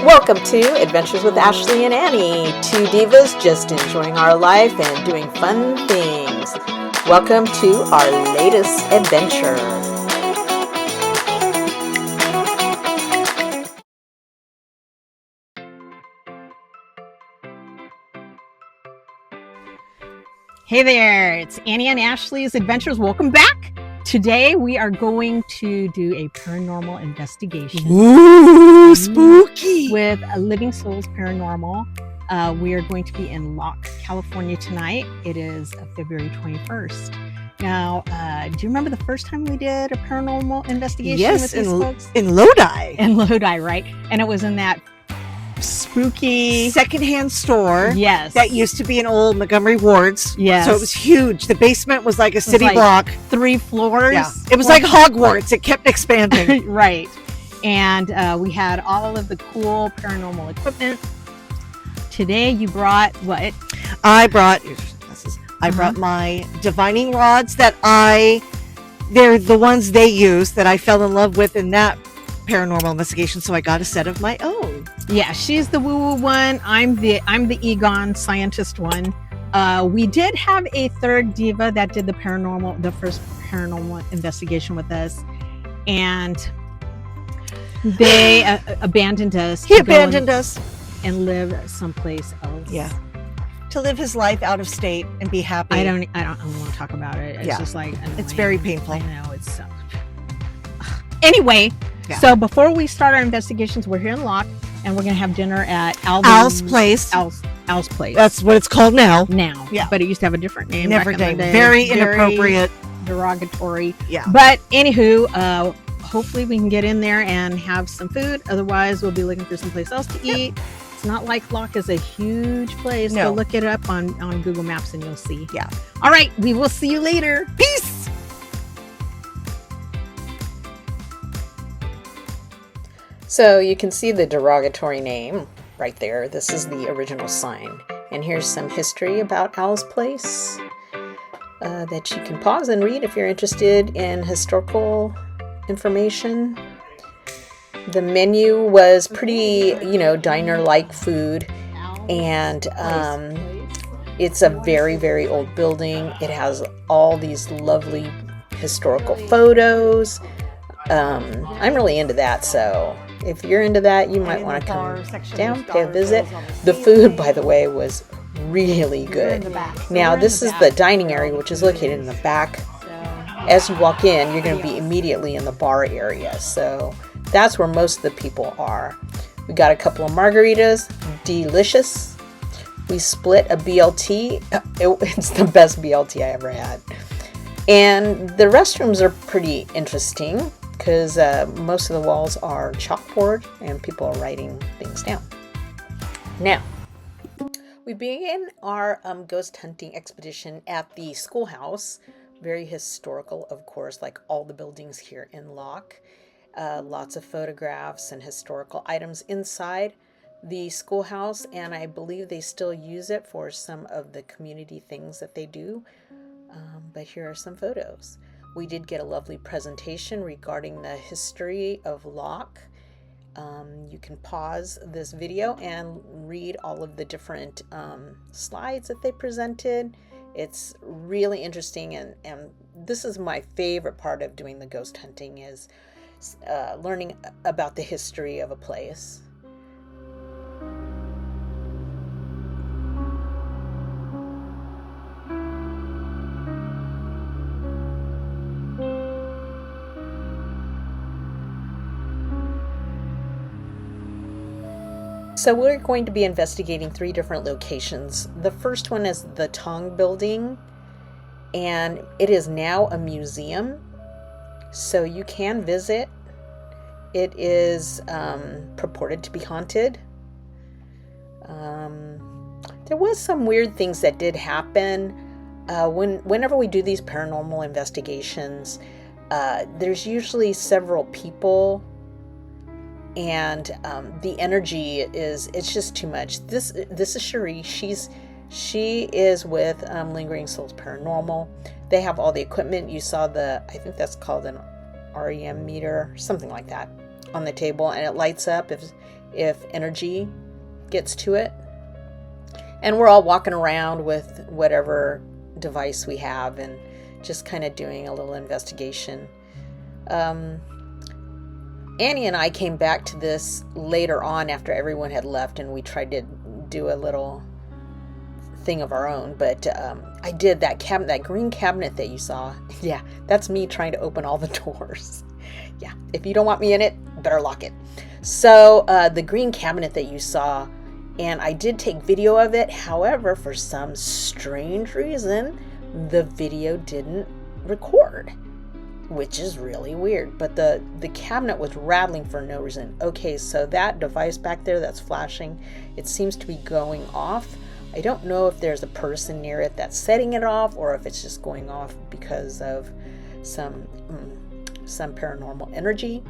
Welcome to Adventures with Ashley and Annie, two divas just enjoying our life and doing fun things. Welcome to our latest adventure. Hey there, it's Annie and Ashley's Adventures. Welcome back. Today we are going to do a paranormal investigation. Ooh, spooky! With Living Souls Paranormal. We are going to be in Locke, California tonight. It is February 21st. Now, do you remember the first time we did a paranormal investigation with these folks? In Lodi. In Lodi, right? And it was in that spooky secondhand store. Yes. That used to be in old Montgomery Wards. Yes. So it was huge. The basement was like a city block. 3 floors. Yeah. It was like Hogwarts. It kept expanding. Right. And we had all of the cool paranormal equipment. Today you brought what? I brought my divining rods they're the ones they use that I fell in love with in that paranormal investigation, so I got a set of my own. Yeah, she's the woo-woo one. I'm the Egon scientist one. We did have a third diva that did the first paranormal investigation with us, and they abandoned us. He abandoned us and live someplace else. Yeah, to live his life out of state and be happy. I don't want to talk about it. It's just like annoying. It's very painful. I know it's so. Anyway. Yeah. So before we start our investigations, we're here in Locke, and we're going to have dinner at Al's place. Al's place. That's what it's called now. Yeah. But it used to have a different name. Never named. Very inappropriate. Derogatory. Yeah. But anywho, hopefully we can get in there and have some food. Otherwise, we'll be looking for someplace else to eat. Yep. It's not like Locke is a huge place. No. So look it up on Google Maps and you'll see. Yeah. All right. We will see you later. Peace. So you can see the derogatory name right there. This is the original sign. And here's some history about Al's place that you can pause and read if you're interested in historical information. The menu was pretty, diner-like food. And it's a very, very old building. It has all these lovely historical photos. I'm really into that, so if you're into that, you might want to come down, pay a visit. The food, by the way, was really good. Now, this is the dining area, which is located in the back. As you walk in, you're going to be immediately in the bar area, so that's where most of the people are. We got a couple of margaritas, delicious. We split a BLT. It's the best BLT I ever had. And the restrooms are pretty interesting, because most of the walls are chalkboard and people are writing things down. Now, we begin our ghost hunting expedition at the schoolhouse. Very historical, of course, like all the buildings here in Locke. Lots of photographs and historical items inside the schoolhouse, and I believe they still use it for some of the community things that they do. But here are some photos. We did get a lovely presentation regarding the history of Locke. You can pause this video and read all of the different slides that they presented. It's really interesting, and this is my favorite part of doing the ghost hunting, is learning about the history of a place. So we're going to be investigating 3 different locations. The first one is the Tong building, and it is now a museum, so you can visit. It is purported to be haunted. There was some weird things that did happen. Whenever we do these paranormal investigations, there's usually several people, and the energy it's just too much. This is Cherie. She is with Lingering Souls Paranormal. They have all the equipment. You saw I think that's called an REM meter, something like that, on the table, and it lights up if energy gets to it. And we're all walking around with whatever device we have and just kind of doing a little investigation. Annie and I came back to this later on after everyone had left, and we tried to do a little thing of our own. But I did that cabinet, that green cabinet that you saw. Yeah, that's me trying to open all the doors. Yeah, if you don't want me in it, better lock it. So the green cabinet that you saw, and I did take video of it. However, for some strange reason, the video didn't record, which is really weird. But the cabinet was rattling for no reason. Okay, so that device back there that's flashing, it seems to be going off. I don't know if there's a person near it that's setting it off, or if it's just going off because of some paranormal energy.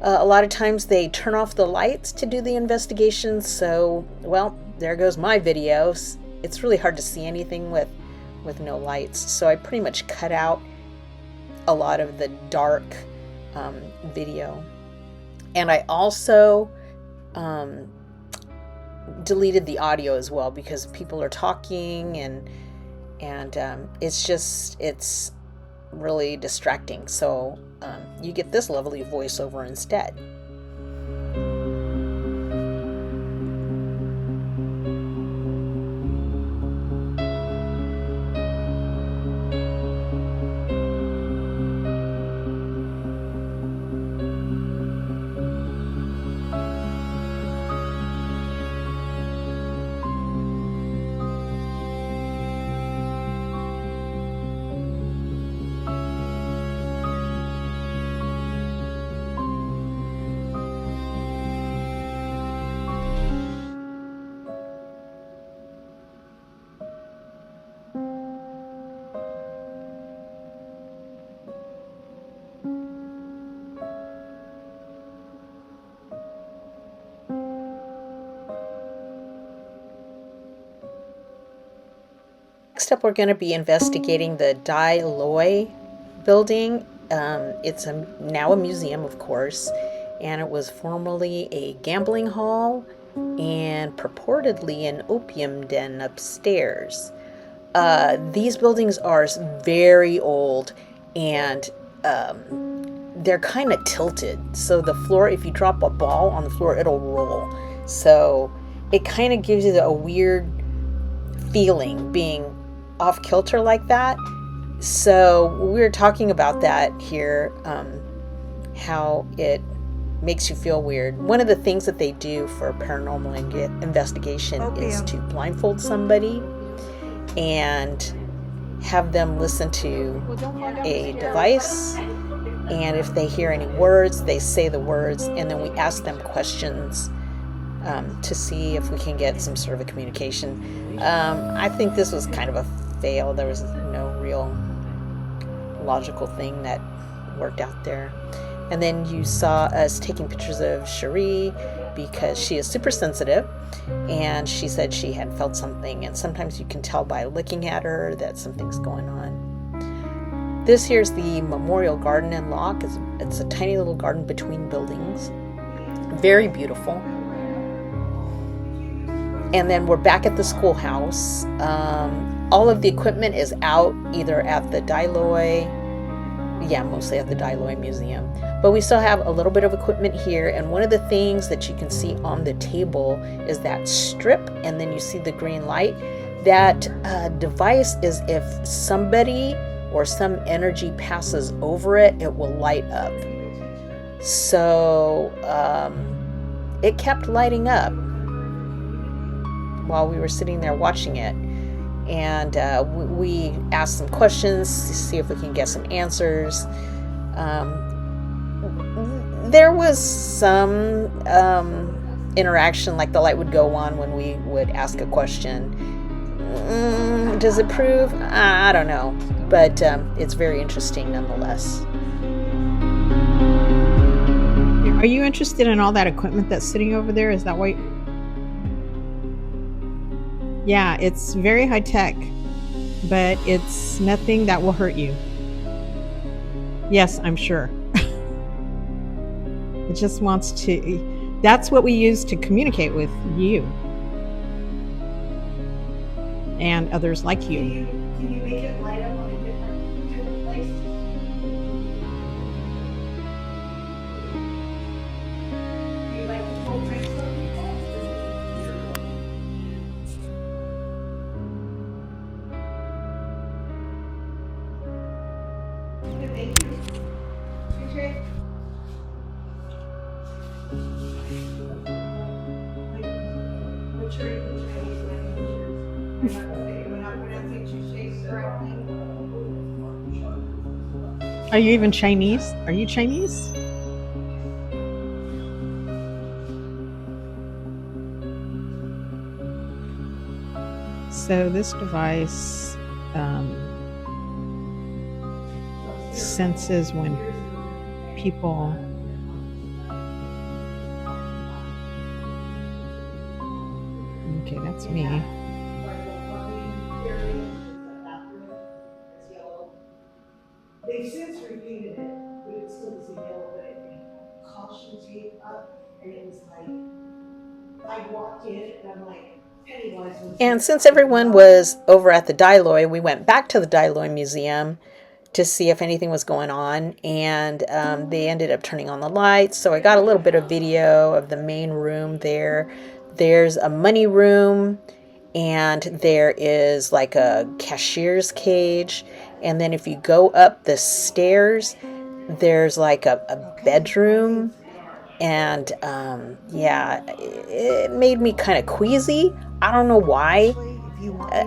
A lot of times they turn off the lights to do the investigation, so, well, there goes my videos. It's really hard to see anything with no lights, so I pretty much cut out a lot of the dark video. And I also deleted the audio as well, because people are talking and it's really distracting. So you get this lovely voiceover instead. Next up, we're going to be investigating the Dai Loi building. It's now a museum, of course, and it was formerly a gambling hall and purportedly an opium den upstairs. These buildings are very old, and they're kind of tilted. So the floor, if you drop a ball on the floor, it'll roll. So it kind of gives you a weird feeling being off kilter like that. So we were talking about that here, how it makes you feel weird. One of the things that they do for paranormal investigation is to blindfold somebody and have them listen to a device, and if they hear any words, they say the words, and then we ask them questions to see if we can get some sort of a communication. I think this was kind of a fail. There was no real logical thing that worked out there. And then you saw us taking pictures of Cherie, because she is super sensitive, and she said she had felt something, and sometimes you can tell by looking at her that something's going on. This here's the Memorial Garden in Locke. It's a tiny little garden between buildings. Very beautiful. And then we're back at the schoolhouse. All of the equipment is out, either at the Dai Loi, mostly at the Dai Loi Museum. But we still have a little bit of equipment here, and one of the things that you can see on the table is that strip, and then you see the green light. That device is, if somebody or some energy passes over it, it will light up. So it kept lighting up while we were sitting there watching it. And we asked some questions to see if we can get some answers. There was some interaction, like the light would go on when we would ask a question. Does it prove? I don't know. But it's very interesting nonetheless. Are you interested in all that equipment that's sitting over there? Is that why? Yeah, it's very high tech, but it's nothing that will hurt you. Yes, I'm sure. It just wants to, That's what we use to communicate with you and others like you. Can you make it light up on a different place? Do you like to hold drinks for people? Thank you. Appreciate it. What's your Chinese language? We're not pronouncing cliches correctly. Are you even Chinese? Are you Chinese? So this device senses when people okay, that's me. They've since repainted it, but it still doesn't yellow, but it had caution tape up, and it was like, I walked in and I'm like, Pennywise was. And since everyone was over at the Dialoy, we went back to the Dialoy Museum to see if anything was going on, and they ended up turning on the lights, so I got a little bit of video of the main room there. There's a money room, and there is like a cashier's cage, and then if you go up the stairs, there's like a bedroom, and yeah, it made me kind of queasy. I don't know why.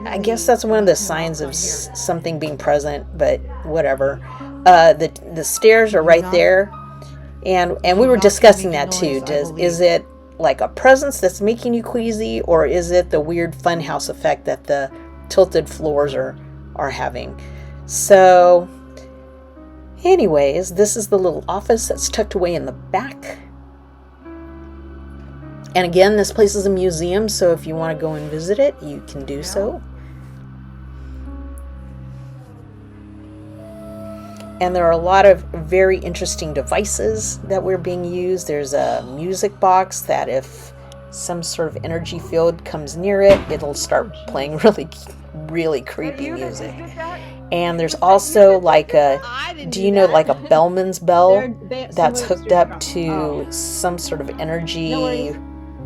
I guess that's one of the signs of something being present, but whatever. The stairs are right there, and we were discussing that too. Is it like a presence that's making you queasy, or is it the weird funhouse effect that the tilted floors are having? So, anyways, this is the little office that's tucked away in the back. And again, this place is a museum, so if you want to go and visit it, you can do so. And there are a lot of very interesting devices that were being used. There's a music box that if some sort of energy field comes near it, it'll start playing really creepy music. And there's also like do you know like a bellman's bell that's hooked up to some sort of energy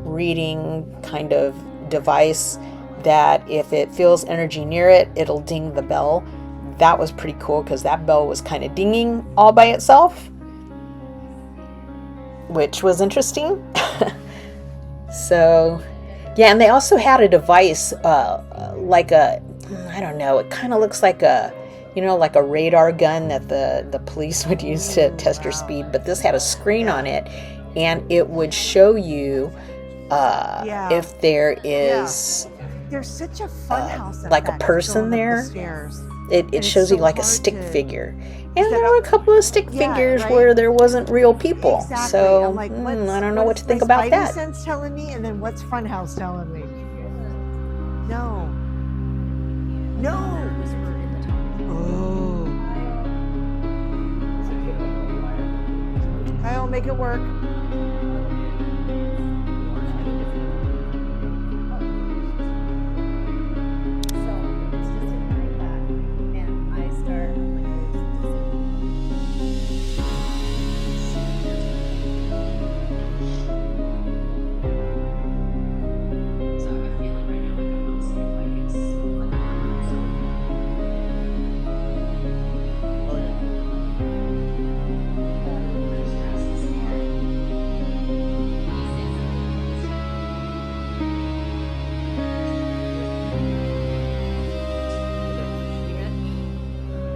reading kind of device that if it feels energy near it, it'll ding the bell. That was pretty cool because that bell was kind of dinging all by itself, which was interesting. So yeah, and they also had a device like I don't know, it kind of looks like like a radar gun that the police would use to test your speed, but this had a screen on it, and it would show you if there is there's such a fun house like a person there. It shows you like a stick figure, and there were a couple of stick figures where there wasn't real people. Exactly. So I'm like, I don't know what to think about that. Sense telling me, and then what's Funhouse telling me? No. Oh. I'll make it work.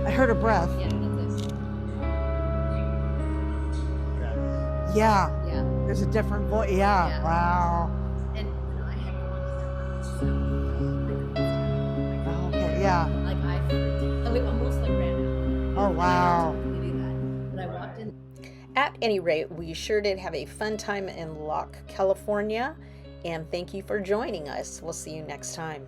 I heard a breath. Yeah. There's a different voice. Yeah. Wow. And I had Okay. Yeah. like I almost like ran out. Oh wow. But I walked in. At any rate, we sure did have a fun time in Locke, California, and thank you for joining us. We'll see you next time.